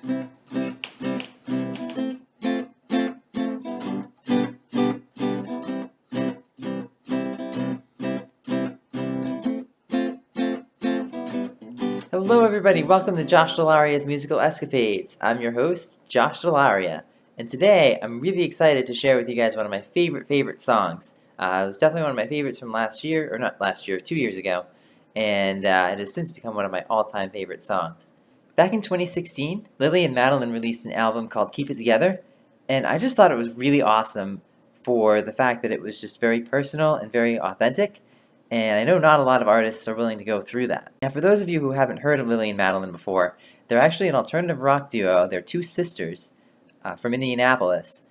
Hello everybody, welcome to Josh Dell'Aria's Musical Escapades. I'm your host, Josh Dell'Aria, and today I'm really excited to share with you guys one of my favorite songs. It was definitely one of my favorites from last year, or not last year, 2 years ago, and it has since become one of my all-time favorite songs. Back in 2016, Lily and Madeleine released an album called Keep It Together, and I just thought it was really awesome for the fact that it was just very personal and very authentic. And I know not a lot of artists are willing to go through that. Now, for those of you who haven't heard of Lily and Madeleine before, they're actually an alternative rock duo. They're two sisters from Indianapolis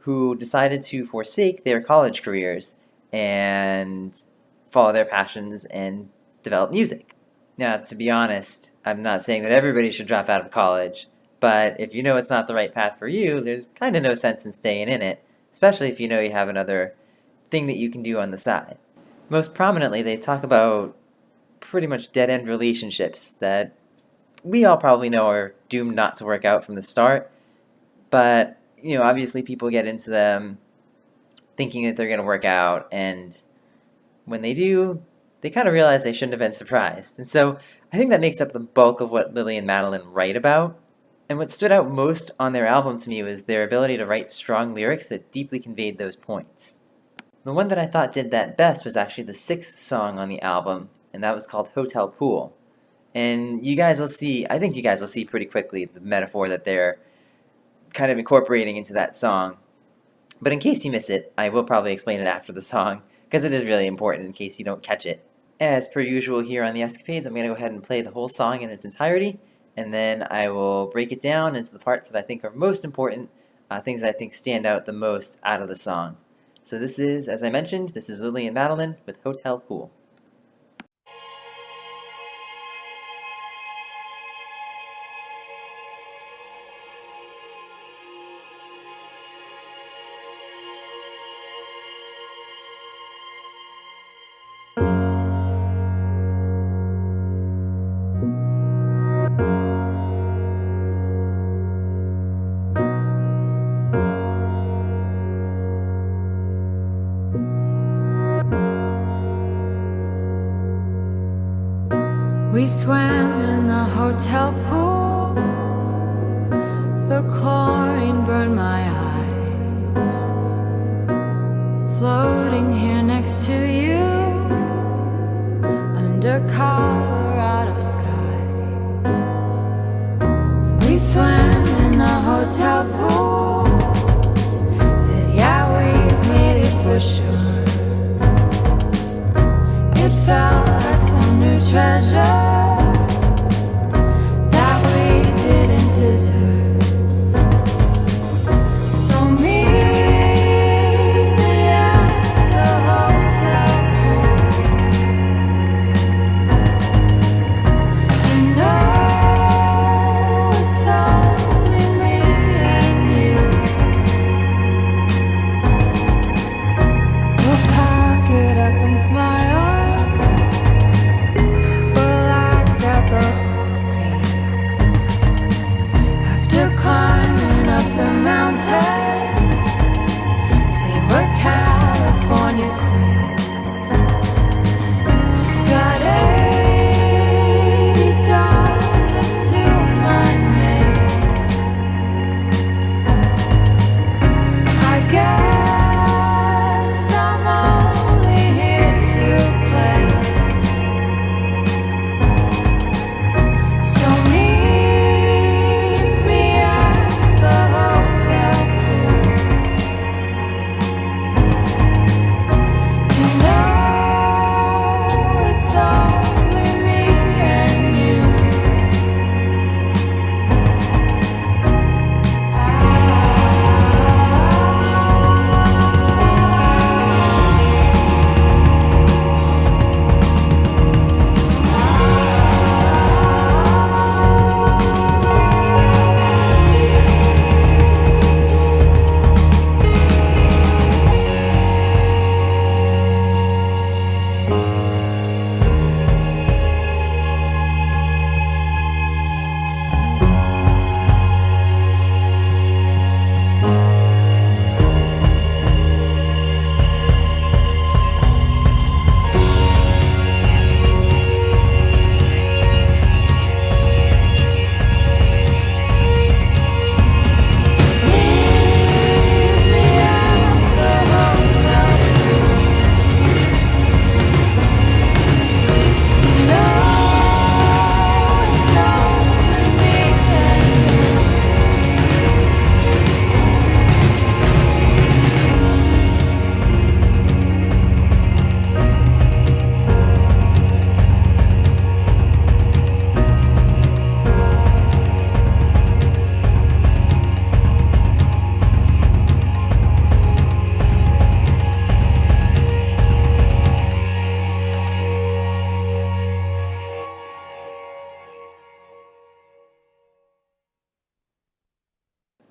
who decided to forsake their college careers and follow their passions and develop music. Now, to be honest, I'm not saying that everybody should drop out of college, but if you know it's not the right path for you, there's kind of no sense in staying in it, especially if you know you have another thing that you can do on the side. Most prominently, they talk about pretty much dead-end relationships that we all probably know are doomed not to work out from the start. But, you know, obviously people get into them thinking that they're going to work out, and when they do, they kind of realize they shouldn't have been surprised. And so I think that makes up the bulk of what Lily and Madeleine write about. And what stood out most on their album to me was their ability to write strong lyrics that deeply conveyed those points. The one that I thought did that best was actually the 6th song on the album, and that was called Hotel Pool. And you guys will see, I think you guys will see pretty quickly the metaphor that they're kind of incorporating into that song. But in case you miss it, I will probably explain it after the song, because it is really important in case you don't catch it. As per usual here on the Escapades, I'm going to go ahead and play the whole song in its entirety, and then I will break it down into the parts that I think are most important, things that I think stand out the most out of the song. So this is, as I mentioned, this is Lily and Madeleine with Hotel Pool. We swam in the hotel pool. The chlorine burned my eyes. Floating here next to you, under Colorado sky. We swam in the hotel pool. Said, yeah, we've made it for sure. It felt like some new treasure that we didn't deserve. So meet me at the hotel pool. You know it's only me and you. We'll talk it up and smile. Well, I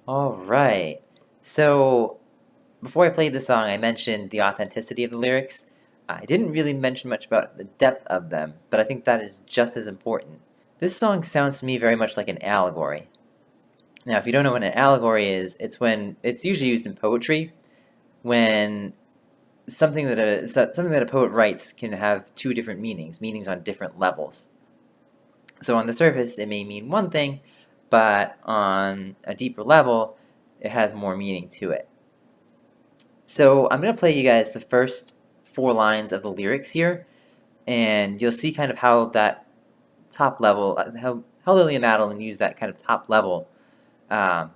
Alright, so before I played the song, I mentioned the authenticity of the lyrics. I didn't really mention much about the depth of them, but I think that is just as important. This song sounds to me very much like an allegory. Now, if you don't know what an allegory is, it's usually used in poetry when something that a poet writes can have two different meanings on different levels. So on the surface, it may mean one thing, but on a deeper level, it has more meaning to it. So I'm going to play you guys the first 4 lines of the lyrics here, and you'll see kind of how that top level, how Lily and Madeleine use that kind of top level to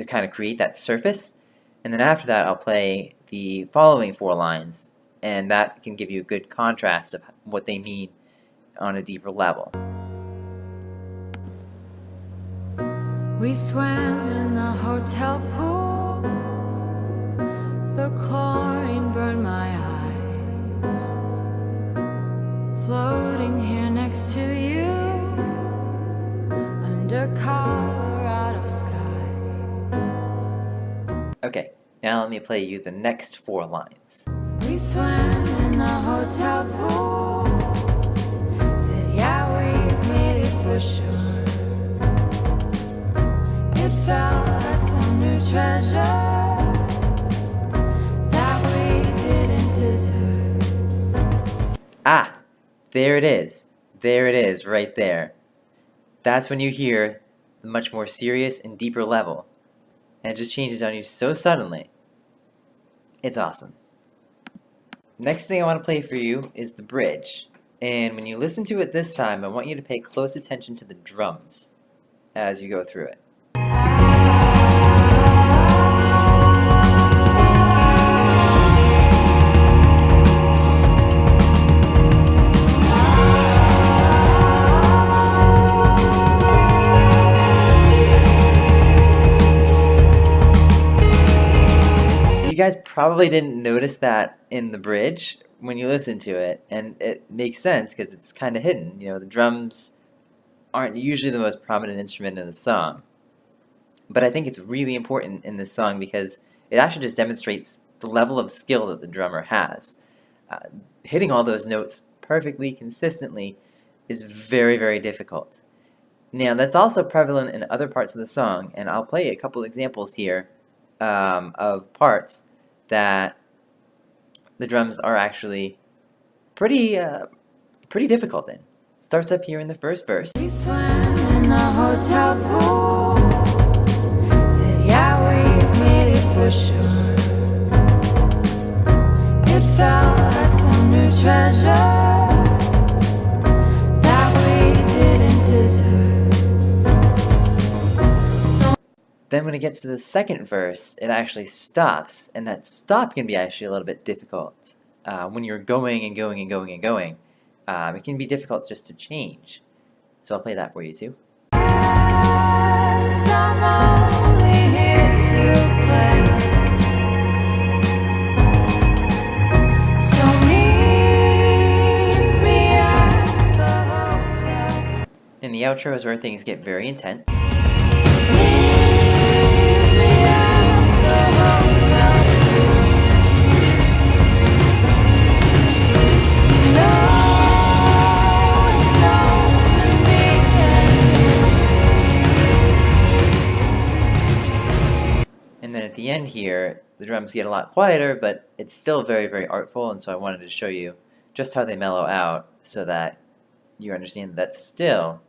kind of create that surface. And then after that, I'll play the following 4 lines, and that can give you a good contrast of what they mean on a deeper level. We swam in the hotel pool. The chlorine burned my eyes. Floating here next to you under Colorado sky. Okay, now let me play you the next 4 lines. We swam in the hotel pool. Said, yeah, we've made it for sure. It felt like some new treasure that we didn't deserve. Ah, there it is. There it is, right there. That's when you hear the much more serious and deeper level. And it just changes on you so suddenly. It's awesome. Next thing I want to play for you is the bridge. And when you listen to it this time, I want you to pay close attention to the drums as you go through it. You guys probably didn't notice that in the bridge when you listen to it, and it makes sense because it's kind of hidden. You know, the drums aren't usually the most prominent instrument in the song. But I think it's really important in this song because it actually just demonstrates the level of skill that the drummer has. Hitting all those notes perfectly, consistently, is very, very difficult. Now, that's also prevalent in other parts of the song, and I'll play a couple examples here of parts that the drums are actually pretty difficult in. It starts up here in the first verse. We swam in the hotel pool. Said, yeah, we've made it for sure. It felt like some new treasure that we didn't deserve. Then when it gets to the second verse, it actually stops, and that stop can be actually a little bit difficult. When you're going and going and going and going, it can be difficult just to change. So I'll play that for you too. Yes, I'm only here to play. So meet me at the hotel. In the outro is where things get very intense. And then at the end here, the drums get a lot quieter, but it's still very, very artful, and so I wanted to show you just how they mellow out so that you understand that that's still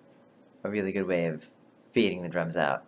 a really good way of fading the drums out.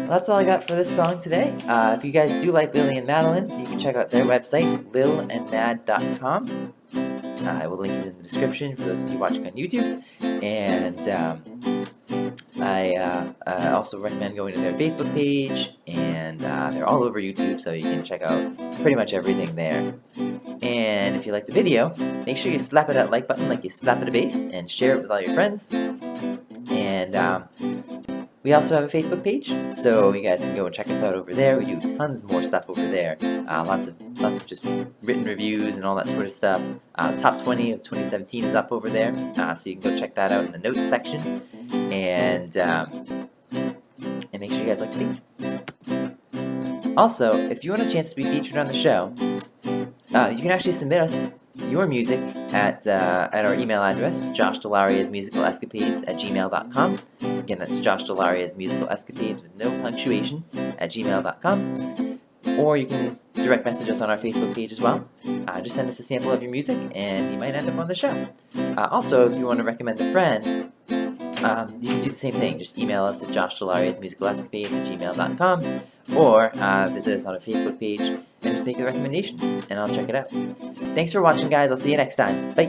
That's all I got for this song today. If you guys do like Lily and Madeleine, you can check out their website, lilandmad.com. I will link it in the description for those of you watching on YouTube. And I also recommend going to their Facebook page and and they're all over YouTube, so you can check out pretty much everything there. And if you like the video, make sure you slap it that like button like you slap at a bass, and share it with all your friends. And we also have a Facebook page, so you guys can go and check us out over there. We do tons more stuff over there. Lots of just written reviews and all that sort of stuff. Top 20 of 2017 is up over there, so you can go check that out in the notes section. And make sure you guys like the page. Also, if you want a chance to be featured on the show, you can actually submit us your music at our email address, joshdell'ariasmusicalescapades@gmail.com. Again, that's joshdell'ariasmusicalescapades with no punctuation @gmail.com. Or you can direct message us on our Facebook page as well. Just send us a sample of your music, and you might end up on the show. Also, if you want to recommend a friend, you can do the same thing. Just email us at joshdell'ariasmusicalescapades@gmail.com, or visit us on our Facebook page and just make a recommendation, and I'll check it out. Thanks for watching, guys. I'll see you next time. Bye!